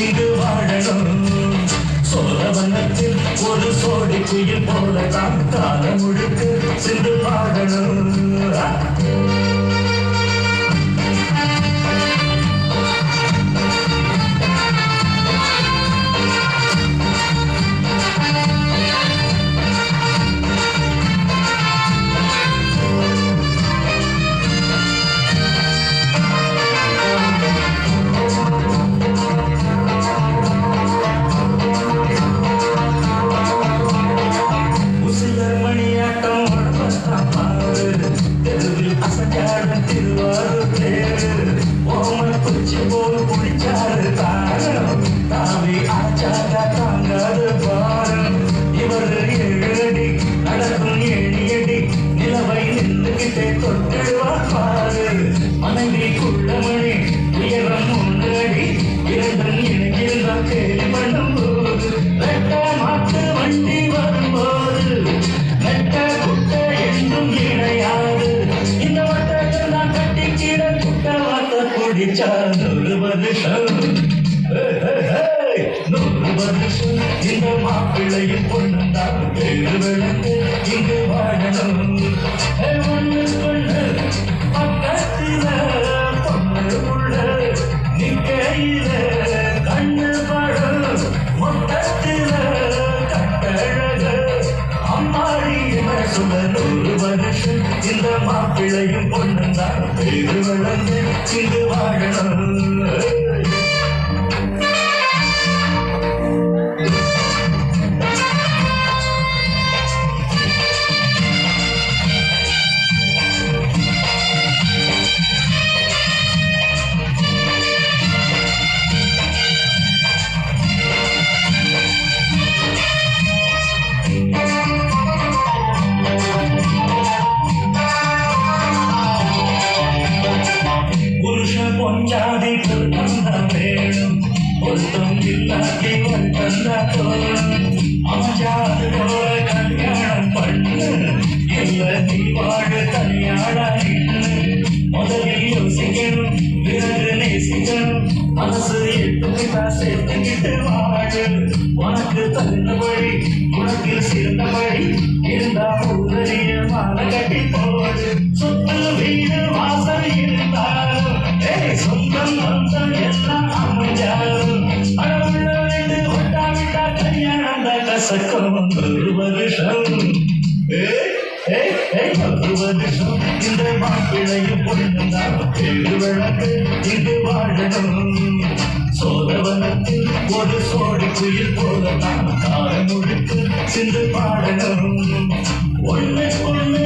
இங்கு வாழணும். சோழவனத்தில் ஒரு சோடி குயில் போலதான் காலம் முழுக்க சிந்து பாடணும். நூறு வருஷம் இந்த மாப்பிள்ளையும் பொண்ணுந்தான் ஏழு விளக்கு இங்கு வாழணும். ஒண்ணு பொண்ணு பக்கத்தில பொண்ணு உள்ள நிக்கையில கண்ணு பழம் மொத்தத்தில கட்டழக அம்மாடி சுட. நூறு வருஷம் இந்த மாப்பிள்ளையும் பொண்ணுந்தான் ஏழு விளக்கு இங்கு வாழணும். பொஞ்சாதிகள் தந்த வேணும் ஒருத்தம் இல்லாட்டி தந்த தோணும். அமஜாது போல கல்யாணம் பண்ணு இல்ல நீ வாழ கல்யாணம். முதலில் யோசிக்கணும் பிறகு நேசிக்கணும். மனசு எட்டுக்கிட்டா சேர்த்துக்கிட்டு வாழு. உனக்கு தகுந்தபடி உனக்கு சிறந்தபடி இருந்தா உதவிய மாலை கட்டி போடு. சொத்து வீடு வாசல் இருந்தாலும் சொந்தம் சொந்தம் எல்லாம் அமைஞ்சாலும் அடவுள்ள வேண்டு ஒட்டாவிட்டா கல்யாணம் தான் கசக்கும். ஒரு வருஷம் ஒரு வருஷம் இந்த மாப்பிள்ளையும் பொண்ணுந்தான் ஏழு விளக்கு இங்கு வாழணும். சோழவனத்தில் ஒரு சோடி குயில் போலதான் காலம் முழுக்க சிந்து பாடணும். ஒண்ணு பொண்ணு